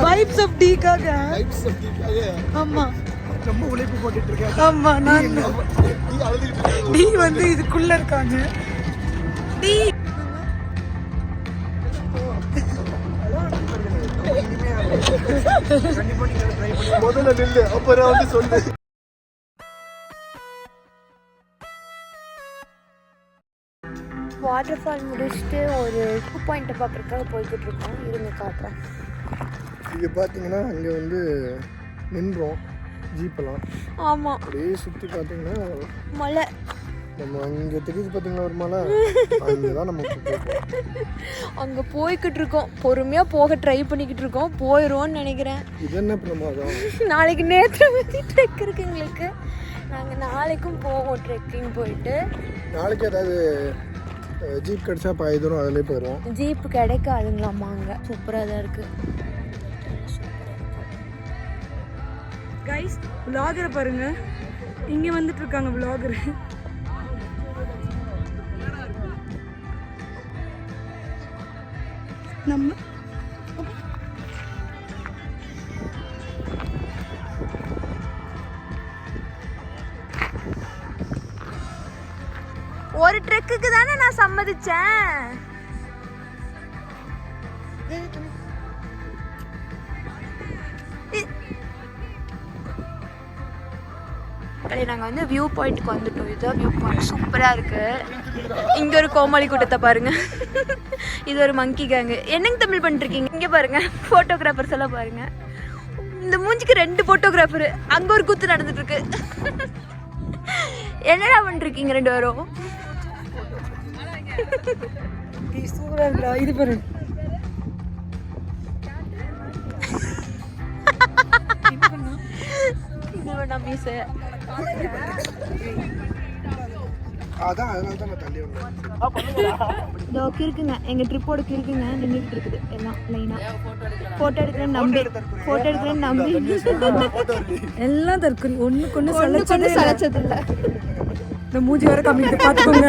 Vibes of டீக்காக. ஆமா ரொம்ப உழைப்பு போட்டுட்டு இருக்கேன். ஆமா நான் டீ வந்து இதுக்குள்ள இருக்காங்க. டீ முதல்ல நில்லு அப்புறம் வந்து சொல்லு. வாட்டர் ஃபால் முடிச்சுட்டு ஒரு 2 பாயிண்ட்டை பார்க்குறதுக்காக போய்கிட்டு இருக்கோம். இருங்க காட்டுறேன். இங்கே பார்த்தீங்கன்னா அங்கே வந்து நின்றோம் ஜீப்பெல்லாம். ஆமாம் அப்படியே சுற்றி பார்த்தீங்கன்னா மலை நம்ம அங்கே தெரியுது பார்த்தீங்கன்னா ஒரு மலை, அங்கே தான் நம்ம அங்கே போய்கிட்டு இருக்கோம். பொறுமையாக போக ட்ரை பண்ணிக்கிட்டு இருக்கோம். போயிடுவோன்னு நினைக்கிறேன். இது என்ன பிரமாதம். நாளைக்கு நேற்று வந்து ட்ரெக் இருக்கு எங்களுக்கு. நாங்கள் நாளைக்கும் போவோம் ட்ரெக்கிங். போயிட்டு நாளைக்கு ஏதாவது ஜீப் கிடைச்சா பாய்தரும் அதிலே போயிடுவோம். ஜீப்பு கிடைக்காதுங்களாம்மா அங்கே. சூப்பராக தான் இருக்குது. கைஸ் விலாகரை பாருங்க, இங்கே வந்துட்டு இருக்காங்க விலாகர். நம்ம ஒரு ட்ரெக்குக்கு தானே நான் சம்மதிச்சேன். நாங்கள் வந்து வியூ பாயிண்ட்டுக்கு வந்துட்டோம். இதுதான் வியூ பாயிண்ட். சூப்பராக இருக்குது. இங்கே ஒரு கோமாளி கூட்டத்தை பாருங்கள். இது ஒரு மங்கி கேங்கு. என்னங்க தமிழ் பண்ணிருக்கீங்க? இங்கே பாருங்கள் ஃபோட்டோகிராஃபர்ஸ் எல்லாம் பாருங்கள். இந்த மூஞ்சிக்கு 2 ஃபோட்டோகிராஃபரு. அங்கே ஒரு கூத்து நடந்துட்டுருக்கு. என்னடா பண்ணிருக்கீங்க 2 பேரும்? சூப்பராக இருக்கா? இது பாருங்க. இது வேணாம் மீச. அதான் அதனால தான் நான் தள்ளி வந்தேன். இதோ இருக்குங்க எங்கள் ட்ரிப்போட இருக்குங்க நின்றுட்டு இருக்குது எல்லாம் லைனாக. ஃபோட்டோ எடுக்கிறேன்னு நம்பி எல்லாம் தற்கொலை. ஒன்றுக்கு ஒன்று சளைச்சது இல்லை. இந்த மூஞ்சி வர காமிக்கிட்டு பார்த்துக்கோங்க.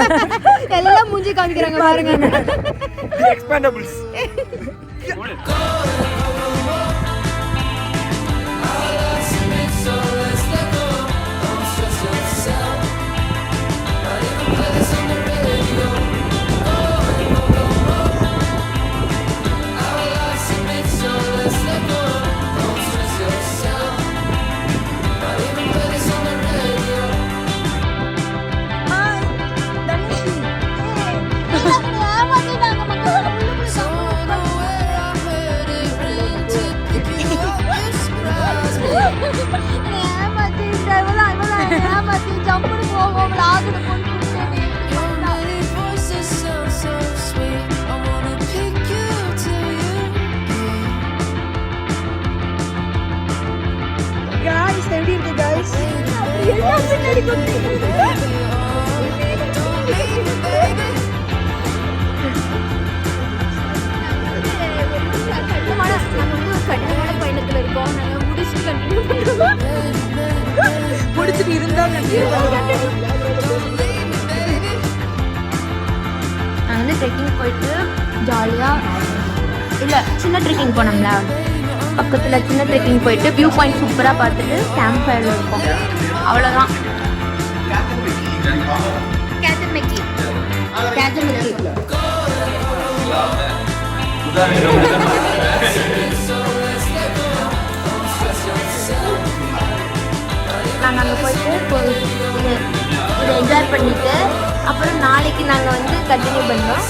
எல்லாம் மூஞ்சி காமிக்கிறாங்க பாருங்க. எக்ஸ்பேண்டபிள்ஸ். கடினமான பயணத்தில் இருக்கோம். நாங்கள் முடிச்சுட்டு இருந்தால் நாங்கள் வந்து ட்ரெக்கிங் போயிட்டு ஜாலியாக இல்லை சின்ன ட்ரெக்கிங் போனோம்ல, பக்கத்தில் சின்ன ட்ரெக்கிங் போயிட்டு வியூ பாயிண்ட் சூப்பராக பார்த்துட்டு கேம்ப் ஃபயரில் இருக்கோம். அவ்வளோதான். கேத்தமெக்கி நாங்கள் அங்கே போயிட்டு இதை என்ஜாய் பண்ணிவிட்டு அப்புறம் நாளைக்கு நாங்கள் வந்து கண்டினியூ பண்ணோம்.